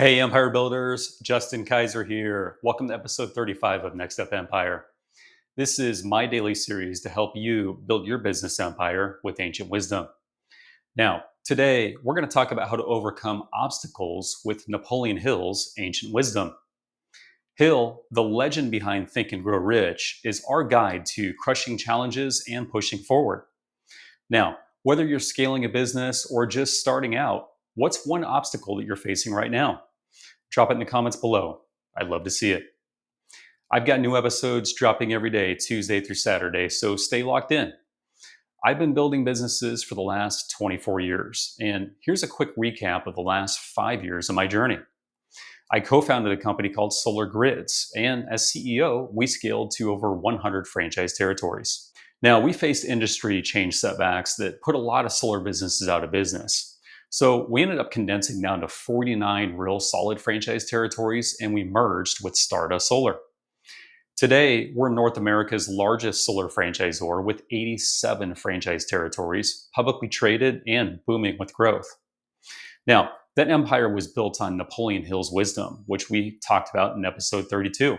Hey, Empire Builders, Justin Kaiser here. Welcome to episode 35 of Next Up Empire. This is my daily series to help you build your business empire with ancient wisdom. Now, today we're going to talk about how to overcome obstacles with Napoleon Hill's ancient wisdom. Hill, the legend behind Think and Grow Rich, is our guide to crushing challenges and pushing forward. Now, whether you're scaling a business or just starting out, what's one obstacle that you're facing right now? Drop it in the comments below. I'd love to see it. I've got new episodes dropping every day, Tuesday through Saturday, so stay locked in. I've been building businesses for the last 24 years, and here's a quick recap of the last 5 years of my journey. I co-founded a company called Solar Grids, and as CEO, we scaled to over 100 franchise territories. Now, we faced industry change setbacks that put a lot of solar businesses out of business. So we ended up condensing down to 49 real solid franchise territories, and we merged with Stardust Solar. Today, we're North America's largest solar franchisor with 87 franchise territories, publicly traded and booming with growth. Now, that empire was built on Napoleon Hill's wisdom, which we talked about in episode 32.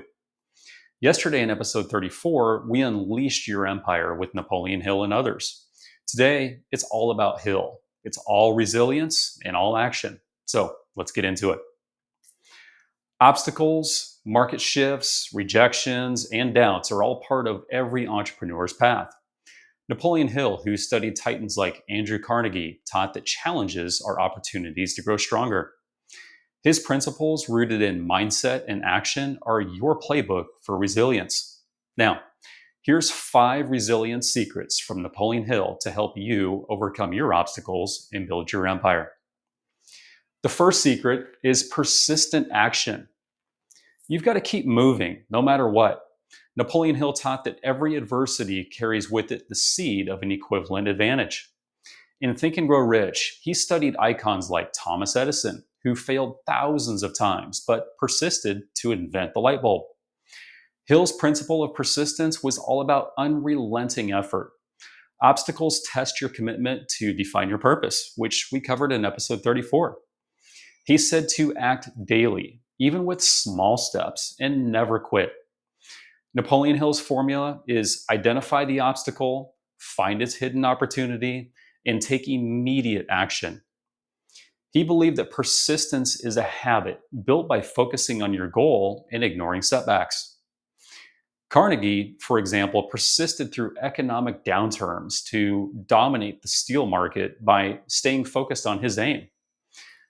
Yesterday in episode 34, we unleashed your empire with Napoleon Hill and others. Today, it's all about Hill. It's all resilience and all action. So let's get into it. Obstacles, market shifts, rejections, and doubts are all part of every entrepreneur's path. Napoleon Hill, who studied titans like Andrew Carnegie, taught that challenges are opportunities to grow stronger. His principles, rooted in mindset and action, are your playbook for resilience. Now, here's 5 resilience secrets from Napoleon Hill to help you overcome your obstacles and build your empire. The first secret is persistent action. You've got to keep moving no matter what. Napoleon Hill taught that every adversity carries with it the seed of an equivalent advantage. In Think and Grow Rich, he studied icons like Thomas Edison, who failed thousands of times but persisted to invent the light bulb. Hill's principle of persistence was all about unrelenting effort. Obstacles test your commitment to define your purpose, which we covered in episode 34. He said to act daily, even with small steps, and never quit. Napoleon Hill's formula is identify the obstacle, find its hidden opportunity, and take immediate action. He believed that persistence is a habit built by focusing on your goal and ignoring setbacks. Carnegie, for example, persisted through economic downturns to dominate the steel market by staying focused on his aim.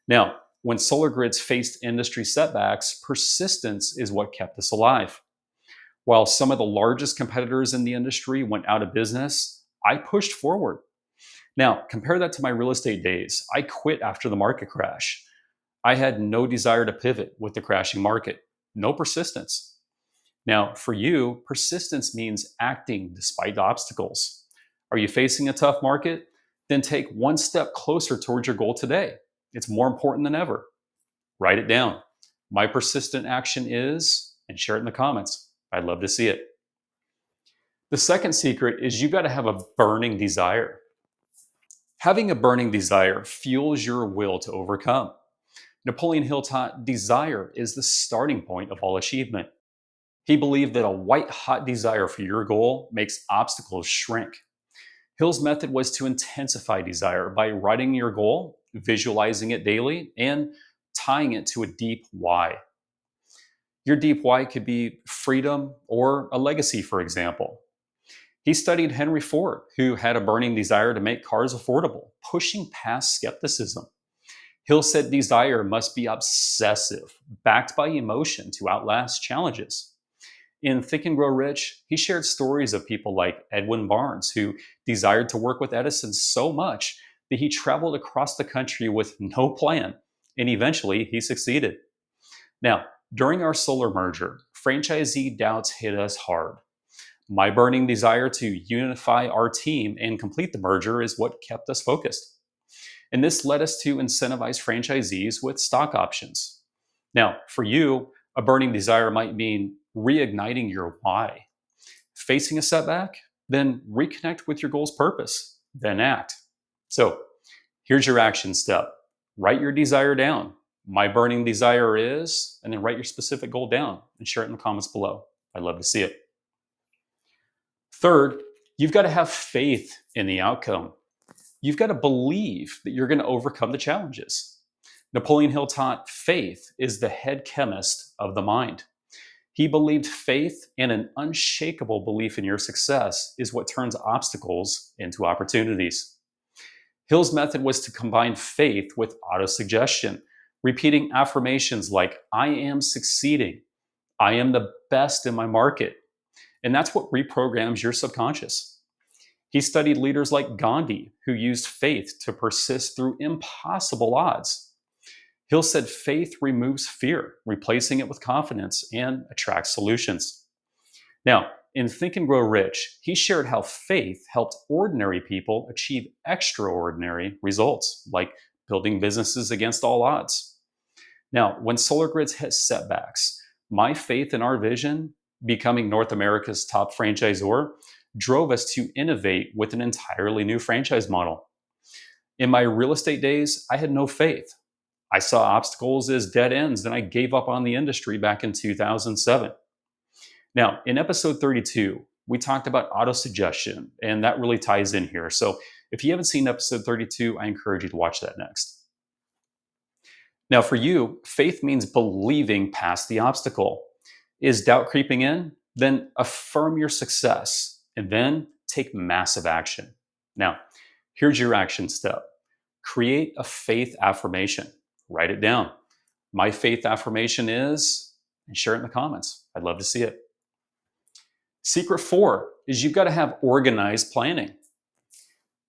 Now, when Solar Grids faced industry setbacks, persistence is what kept us alive. While some of the largest competitors in the industry went out of business, I pushed forward. Now, compare that to my real estate days. I quit after the market crash. I had no desire to pivot with the crashing market, no persistence. Now, for you, persistence means acting despite the obstacles. Are you facing a tough market? Then take one step closer towards your goal today. It's more important than ever. Write it down. My persistent action is, and share it in the comments. I'd love to see it. The second secret is you've got to have a burning desire. Having a burning desire fuels your will to overcome. Napoleon Hill taught desire is the starting point of all achievement. He believed that a white-hot desire for your goal makes obstacles shrink. Hill's method was to intensify desire by writing your goal, visualizing it daily, and tying it to a deep why. Your deep why could be freedom or a legacy, for example. He studied Henry Ford, who had a burning desire to make cars affordable, pushing past skepticism. Hill said desire must be obsessive, backed by emotion to outlast challenges. In Think and Grow Rich, he shared stories of people like Edwin Barnes, who desired to work with Edison so much that he traveled across the country with no plan, and eventually he succeeded. Now, during our solar merger, franchisee doubts hit us hard. My burning desire to unify our team and complete the merger is what kept us focused. And this led us to incentivize franchisees with stock options. Now, for you, a burning desire might mean reigniting your why. Facing a setback, then reconnect with your goal's purpose, then act. So here's your action step. Write your desire down. My burning desire is, and then write your specific goal down and share it in the comments below. I'd love to see it. Third, you've got to have faith in the outcome. You've got to believe that you're going to overcome the challenges. Napoleon Hill taught faith is the head chemist of the mind. He believed faith and an unshakable belief in your success is what turns obstacles into opportunities. Hill's method was to combine faith with autosuggestion, repeating affirmations like, I am succeeding, I am the best in my market. And that's what reprograms your subconscious. He studied leaders like Gandhi, who used faith to persist through impossible odds. Hill said faith removes fear, replacing it with confidence, and attracts solutions. Now, in Think and Grow Rich, he shared how faith helped ordinary people achieve extraordinary results, like building businesses against all odds. Now, when Solar Grids hit setbacks, my faith in our vision, becoming North America's top franchisor, drove us to innovate with an entirely new franchise model. In my real estate days, I had no faith. I saw obstacles as dead ends, and I gave up on the industry back in 2007. Now, in episode 32, we talked about autosuggestion, and that really ties in here. So if you haven't seen episode 32, I encourage you to watch that next. Now, for you, faith means believing past the obstacle. Is doubt creeping in? Then affirm your success and then take massive action. Now, here's your action step. Create a faith affirmation. Write it down. My faith affirmation is, and share it in the comments. I'd love to see it. Secret 4 is you've got to have organized planning.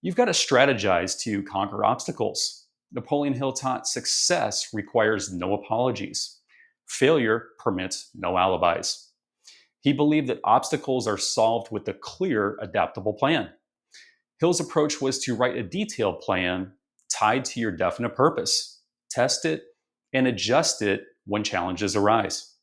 You've got to strategize to conquer obstacles. Napoleon Hill taught success requires no apologies. Failure permits no alibis. He believed that obstacles are solved with a clear, adaptable plan. Hill's approach was to write a detailed plan tied to your definite purpose, test it, and adjust it when challenges arise.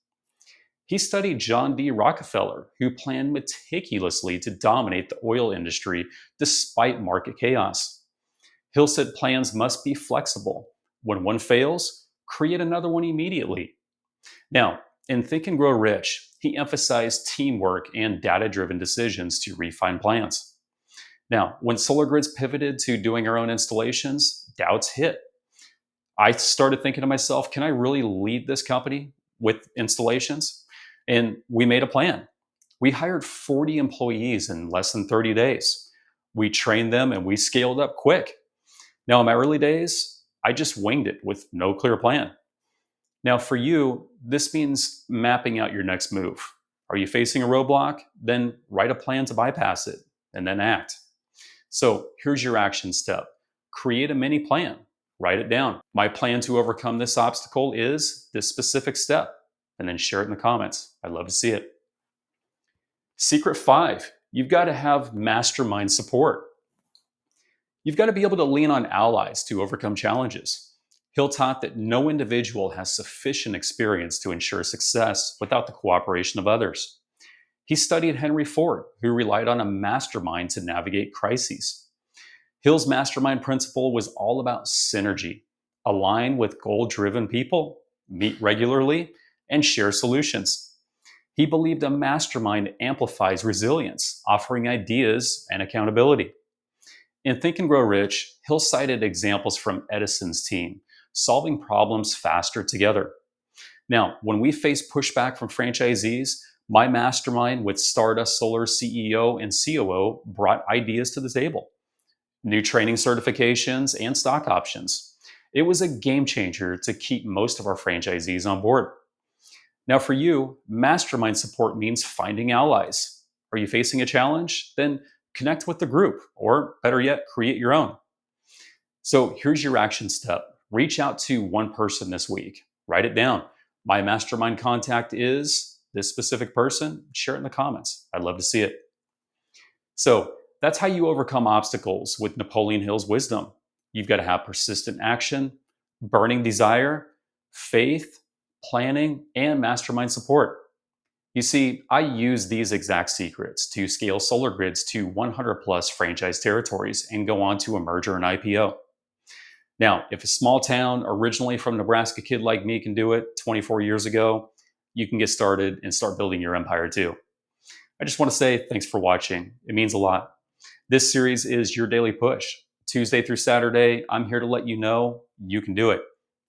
He studied John D. Rockefeller, who planned meticulously to dominate the oil industry despite market chaos. Hill said plans must be flexible. When one fails, create another one immediately. Now, in Think and Grow Rich, he emphasized teamwork and data-driven decisions to refine plans. Now, when Solar Grids pivoted to doing our own installations, doubts hit. I started thinking to myself, can I really lead this company with installations? And we made a plan. We hired 40 employees in less than 30 days. We trained them and we scaled up quick. Now, in my early days, I just winged it with no clear plan. Now, for you, this means mapping out your next move. Are you facing a roadblock? Then write a plan to bypass it and then act. So here's your action step. Create a mini plan. Write it down. My plan to overcome this obstacle is this specific step, and then share it in the comments. I'd love to see it. Secret 5, you've got to have mastermind support. You've got to be able to lean on allies to overcome challenges. Hill taught that no individual has sufficient experience to ensure success without the cooperation of others. He studied Henry Ford, who relied on a mastermind to navigate crises. Hill's mastermind principle was all about synergy. Align with goal-driven people, meet regularly, and share solutions. He believed a mastermind amplifies resilience, offering ideas and accountability. In Think and Grow Rich, Hill cited examples from Edison's team, solving problems faster together. Now, when we face pushback from franchisees, my mastermind with Stardust Solar CEO and COO brought ideas to the table. New training certifications and stock options. It was a game changer to keep most of our franchisees on board. Now for you, mastermind support means finding allies. Are you facing a challenge? Then connect with the group, or better yet, create your own. So here's your action step. Reach out to one person this week. Write it down. My mastermind contact is this specific person. Share it in the comments. I'd love to see it. So that's how you overcome obstacles with Napoleon Hill's wisdom. You've got to have persistent action, burning desire, faith, planning, and mastermind support. You see, I use these exact secrets to scale Solar Grids to 100 plus franchise territories and go on to a merger and IPO. Now, if a small town, originally from Nebraska kid like me can do it 24 years ago, you can get started and start building your empire too. I just want to say thanks for watching. It means a lot. This series is your daily push. Tuesday through Saturday, I'm here to let you know you can do it.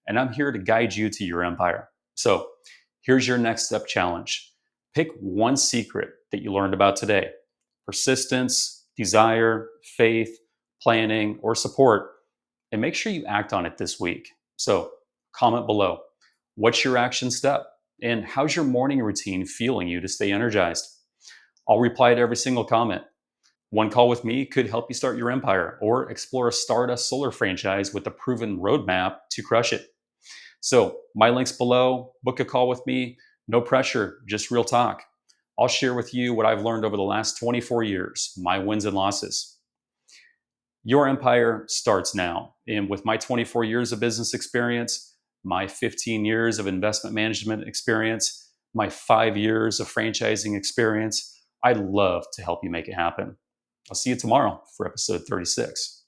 And I'm here to guide you to your empire. So here's your next step challenge. Pick one secret that you learned about today: persistence, desire, faith, planning, or support, and make sure you act on it this week. So comment below. What's your action step? And how's your morning routine feeling you to stay energized? I'll reply to every single comment. One call with me could help you start your empire or explore a Stardust Solar franchise with a proven roadmap to crush it. So, my links below. Book a call with me. No pressure, just real talk. I'll share with you what I've learned over the last 24 years, my wins and losses. Your empire starts now. And with my 24 years of business experience, my 15 years of investment management experience, my 5 years of franchising experience, I'd love to help you make it happen. I'll see you tomorrow for episode 36.